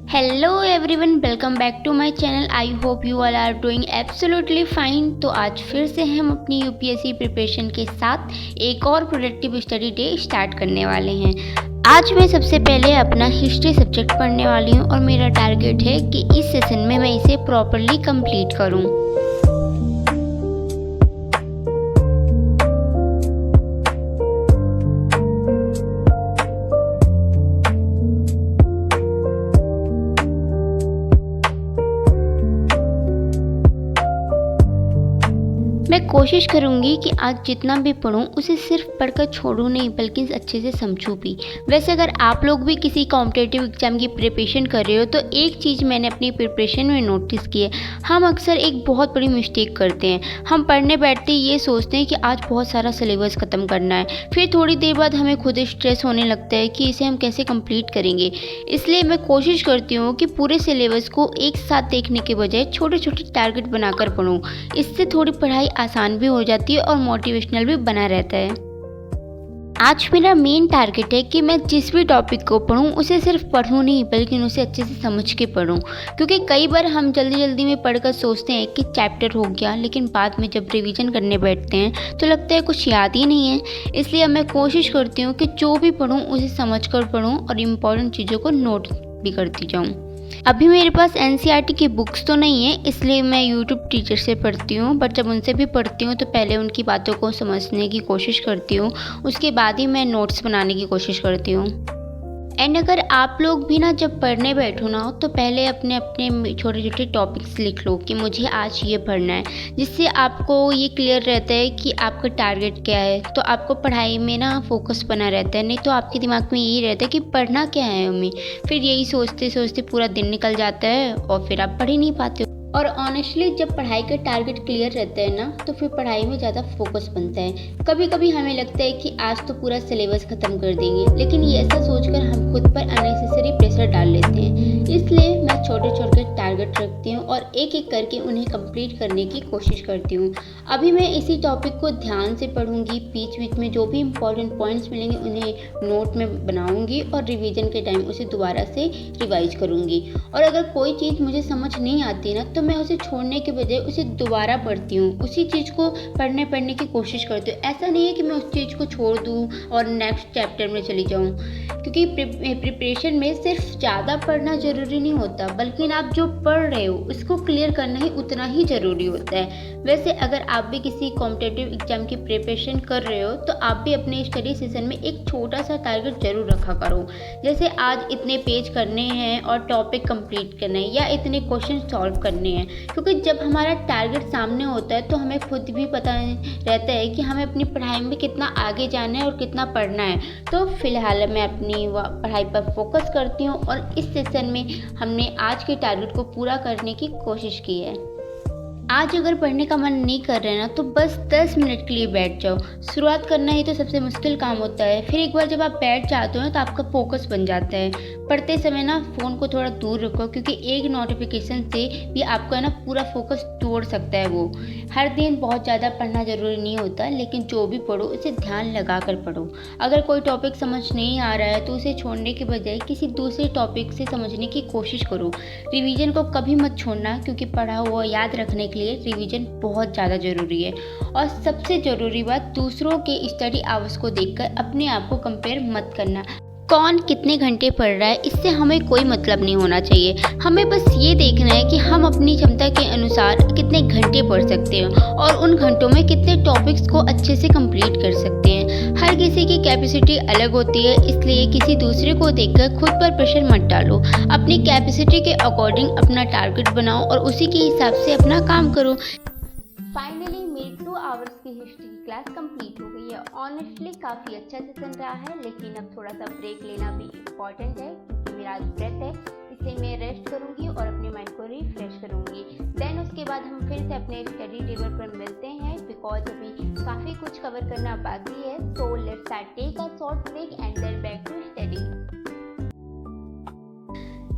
Hello everyone, welcome back to my channel. I hope you all are doing absolutely fine. तो आज फिर से हम अपनी यूपीएससी प्रिपरेशन के साथ एक और प्रोडक्टिव स्टडी डे स्टार्ट करने वाले हैं। आज मैं सबसे पहले अपना हिस्ट्री सब्जेक्ट पढ़ने वाली हूँ और मेरा टारगेट है कि इस सेशन में मैं इसे प्रॉपरली कंप्लीट करूँ। मैं कोशिश करूँगी कि आज जितना भी पढूँ उसे सिर्फ पढ़कर छोड़ूँ नहीं, बल्कि अच्छे से समझूँ भी। वैसे अगर आप लोग भी किसी कॉम्पिटिटिव एग्ज़ाम की प्रिपरेशन कर रहे हो तो एक चीज़ मैंने अपनी प्रिपरेशन में नोटिस की है। हम अक्सर एक बहुत बड़ी मिस्टेक करते हैं। हम पढ़ने बैठते ये सोचते हैं कि आज बहुत सारा सिलेबस ख़त्म करना है, फिर थोड़ी देर बाद हमें खुद स्ट्रेस होने लगता है कि इसे हम कैसे कंप्लीट करेंगे। इसलिए मैं कोशिश करती हूँ कि पूरे सिलेबस को एक साथ देखने के बजाय छोटे छोटे टारगेट बनाकर पढूँ। इससे थोड़ी पढ़ाई आसान भी हो जाती है और मोटिवेशनल भी बना रहता है। आज मेरा मेन टारगेट है कि मैं जिस भी टॉपिक को पढूं उसे सिर्फ पढूं नहीं, बल्कि उसे अच्छे से समझ के पढूं। क्योंकि कई बार हम जल्दी जल्दी में पढ़कर सोचते हैं कि चैप्टर हो गया, लेकिन बाद में जब रिवीजन करने बैठते हैं तो लगता है कुछ याद ही नहीं है। इसलिए मैं कोशिश करती हूँ कि जो भी पढूं उसे समझ कर पढूं और इम्पोर्टेंट चीज़ों को नोट भी करती जाऊँ। अभी मेरे पास एनसीईआरटी की बुक्स तो नहीं है, इसलिए मैं यूट्यूब टीचर से पढ़ती हूँ। बट जब उनसे भी पढ़ती हूँ तो पहले उनकी बातों को समझने की कोशिश करती हूँ, उसके बाद ही मैं नोट्स बनाने की कोशिश करती हूँ। एंड अगर आप लोग भी ना जब पढ़ने बैठो ना तो पहले अपने अपने छोटे छोटे टॉपिक्स लिख लो कि मुझे आज ये पढ़ना है, जिससे आपको ये क्लियर रहता है कि आपका टारगेट क्या है। तो आपको पढ़ाई में ना फोकस बना रहता है। नहीं तो आपके दिमाग में यही रहता है कि पढ़ना क्या है हमें, फिर यही सोचते सोचते पूरा दिन निकल जाता है और फिर आप पढ़ ही नहीं पाते हो। और ऑनेस्टली जब पढ़ाई का टारगेट क्लियर रहता है ना तो फिर पढ़ाई में ज़्यादा फोकस बनता है। कभी कभी हमें लगता है कि आज तो पूरा सिलेबस ख़त्म कर देंगे, लेकिन ये ऐसा सोचकर हम खुद पर अननेसेसरी प्रेशर डाल लेते हैं। इसलिए मैं छोटे छोटे टारगेट रखती हूँ और एक एक करके उन्हें कंप्लीट करने की कोशिश करती हूँ। अभी मैं इसी टॉपिक को ध्यान से पढ़ूंगी, बीच बीच में जो भी इम्पोर्टेंट पॉइंट्स मिलेंगे उन्हें नोट में बनाऊंगी और रिवीजन के टाइम उसे दोबारा से रिवाइज करूंगी। और अगर कोई चीज़ मुझे समझ नहीं आती ना तो मैं उसे छोड़ने के बजाय उसे दोबारा पढ़ती हूँ, उसी चीज़ को पढ़ने की कोशिश करती हूँ। ऐसा नहीं है कि मैं उस चीज़ को छोड़ दूँ और नेक्स्ट चैप्टर में चली जाऊँ, क्योंकि प्रिपरेशन में सिर्फ ज़्यादा पढ़ना ज़रूरी नहीं होता, बल्कि आप जो पढ़ रहे हो उसको क्लियर करना ही उतना ही ज़रूरी होता है। वैसे अगर आप भी किसी कॉम्पिटिटिव एग्जाम की प्रिपरेशन कर रहे हो तो आप भी अपने स्टडी सेशन में एक छोटा सा टारगेट ज़रूर रखा करो, जैसे आज इतने पेज करने हैं और टॉपिक कंप्लीट करना है या इतने क्वेश्चन सॉल्व करने हैं। क्योंकि जब हमारा टारगेट सामने होता है तो हमें खुद भी पता रहता है कि हमें अपनी पढ़ाई में कितना आगे जाना है और कितना पढ़ना है। तो फिलहाल मैं अपनी पढ़ाई पर फोकस करती हूँ और इस सेशन में हमने आज के टारगेट को पूरा करने की कोशिश की है। आज अगर पढ़ने का मन नहीं कर रहा है ना तो बस 10 मिनट के लिए बैठ जाओ। शुरुआत करना ही तो सबसे मुश्किल काम होता है, फिर एक बार जब आप बैठ जाते हो ना तो आपका फोकस बन जाता है। पढ़ते समय ना फ़ोन को थोड़ा दूर रखो, क्योंकि एक नोटिफिकेशन से भी आपका ना पूरा फोकस तोड़ सकता है वो। हर दिन बहुत ज़्यादा पढ़ना ज़रूरी नहीं होता, लेकिन जो भी पढ़ो उसे ध्यान लगा कर पढ़ो। अगर कोई टॉपिक समझ नहीं आ रहा है तो उसे छोड़ने के बजाय किसी दूसरे टॉपिक से समझने की कोशिश करो। रिवीजन को कभी मत छोड़ना, क्योंकि पढ़ा हुआ याद रखने के लिए रिवीजन बहुत ज़्यादा ज़रूरी है। और सबसे ज़रूरी बात, दूसरों के स्टडी आवर्स को देखकर अपने आप को कंपेयर मत करना। कौन कितने घंटे पढ़ रहा है इससे हमें कोई मतलब नहीं होना चाहिए। हमें बस ये देखना है कि हम अपनी क्षमता के अनुसार कितने घंटे पढ़ सकते हैं और उन घंटों में कितने टॉपिक्स को अच्छे से कंप्लीट कर सकते हैं। हर किसी की कैपेसिटी अलग होती है, इसलिए किसी दूसरे को देखकर खुद पर प्रेशर मत डालो। अपनी कैपेसिटी के अकॉर्डिंग अपना टारगेट बनाओ और उसी के हिसाब से अपना काम करो। फाइनली मेरी 2 आवर्स की हिस्ट्री की क्लास कंप्लीट हो गई है। ऑनेस्टली काफ़ी अच्छा सेशन रहा है, लेकिन अब थोड़ा सा ब्रेक लेना भी इम्पॉर्टेंट है, क्योंकि मेरा आज व्रत है। इसलिए मैं रेस्ट करूंगी और अपने माइंड को रिफ्रेश करूंगी। देन उसके बाद हम फिर से अपने स्टडी टेबल पर मिलते हैं, बिकॉज अभी काफ़ी कुछ कवर करना बाकी है। So let's take a short break and then back to study.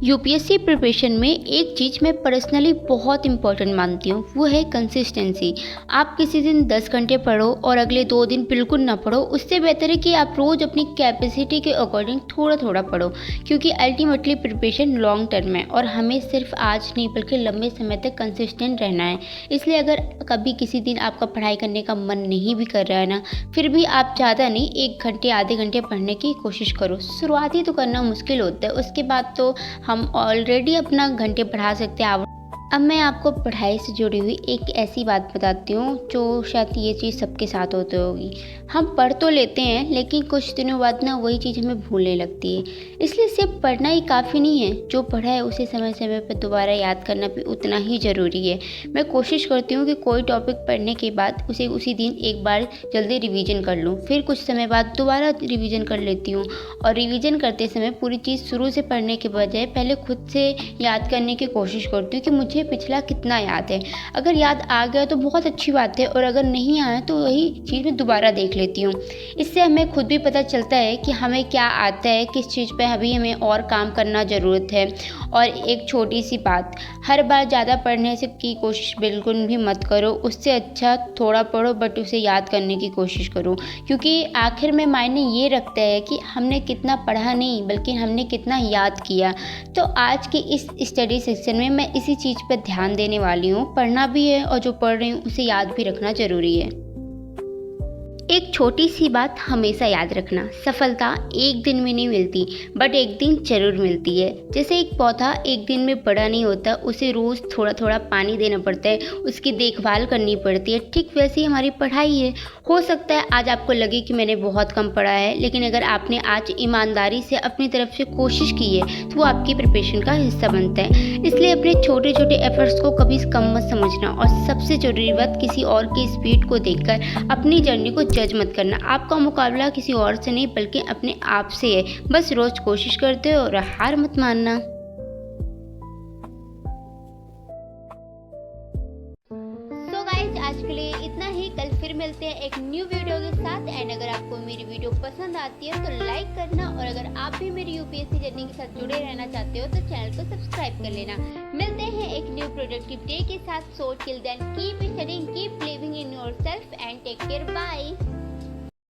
UPSC preparation में एक चीज़ मैं पर्सनली बहुत इंपॉर्टेंट मानती हूँ, वो है कंसिस्टेंसी। आप किसी दिन 10 घंटे पढ़ो और अगले 2 दिन बिल्कुल ना पढ़ो, उससे बेहतर है कि आप रोज़ अपनी कैपेसिटी के अकॉर्डिंग थोड़ा थोड़ा पढ़ो, क्योंकि अल्टीमेटली प्रिपरेशन लॉन्ग टर्म है और हमें सिर्फ आज नहीं बल्कि लंबे समय तक कंसिस्टेंट रहना है। इसलिए अगर कभी किसी दिन आपका पढ़ाई करने का मन नहीं भी कर रहा है ना, फिर भी आप ज़्यादा नहीं 1 घंटे आधे घंटे पढ़ने की कोशिश करो। शुरुआती तो करना मुश्किल होता है, उसके बाद तो हम ऑलरेडी अपना घंटे बढ़ा सकते हैं। अब मैं आपको पढ़ाई से जुड़ी हुई एक ऐसी बात बताती हूँ जो शायद ये चीज़ सबके साथ होती होगी। हम पढ़ तो लेते हैं लेकिन कुछ दिनों बाद ना वही चीज़ हमें भूलने लगती है। इसलिए सिर्फ पढ़ना ही काफ़ी नहीं है, जो पढ़ा है उसे समय समय पर दोबारा याद करना भी उतना ही ज़रूरी है। मैं कोशिश करती हूँ कि कोई टॉपिक पढ़ने के बाद उसे उसी दिन एक बार जल्दी रिवीजन कर लूँ, फिर कुछ समय बाद दोबारा रिवीजन कर लेती हूँ। और रिवीजन करते समय पूरी चीज़ शुरू से पढ़ने के बजाय पहले खुद से याद करने की कोशिश करती हूँ कि मुझे पिछला कितना याद है। अगर याद आ गया तो बहुत अच्छी बात है, और अगर नहीं आया तो वही चीज़ मैं दोबारा देख लेती हूँ। इससे हमें खुद भी पता चलता है कि हमें क्या आता है, किस चीज़ पे अभी हमें और काम करना ज़रूरत है। और एक छोटी सी बात, हर बार ज़्यादा पढ़ने से की कोशिश बिल्कुल भी मत करो। उससे अच्छा थोड़ा पढ़ो बट उसे याद करने की कोशिश करो, क्योंकि आखिर में मायने ये रखता है कि हमने कितना पढ़ा नहीं बल्कि हमने कितना याद किया। तो आज के इस स्टडी सेक्शन में मैं इसी चीज़ पर ध्यान देने वाली हूँ। पढ़ना भी है और जो पढ़ रही हूँ उसे याद भी रखना ज़रूरी है। एक छोटी सी बात हमेशा याद रखना, सफलता एक दिन में नहीं मिलती बट एक दिन ज़रूर मिलती है। जैसे एक पौधा एक दिन में बड़ा नहीं होता, उसे रोज़ थोड़ा थोड़ा पानी देना पड़ता है, उसकी देखभाल करनी पड़ती है। ठीक वैसे ही हमारी पढ़ाई है। हो सकता है आज आपको लगे कि मैंने बहुत कम पढ़ा है, लेकिन अगर आपने आज ईमानदारी से अपनी तरफ से कोशिश की है तो वो आपकी प्रिपरेशन का हिस्सा बनता है। इसलिए अपने छोटे छोटे एफर्ट्स को कभी कम मत समझना, और सबसे ज़रूरी बात, किसी और की स्पीड को देखकर अपनी जर्नी को जज मत करना। आपका मुकाबला किसी और से नहीं बल्कि अपने आप से है। बस रोज कोशिश करते हो और हार मत मानना। सो गाइस, आज के लिए इतना ही। कल फिर मिलते हैं एक न्यू वीडियो के साथ। एंड अगर आपको मेरी वीडियो पसंद आती है तो लाइक करना, और अगर आप भी मेरी यूपीएससी जर्नी के साथ जुड़े रहना चाहते हो तो चैनल को सब्सक्राइब कर लेना। मिलते हैं एक न्यू प्रोडक्टिव डे के साथ। So till then keep studying, keep believing in yourself and take care. Bye.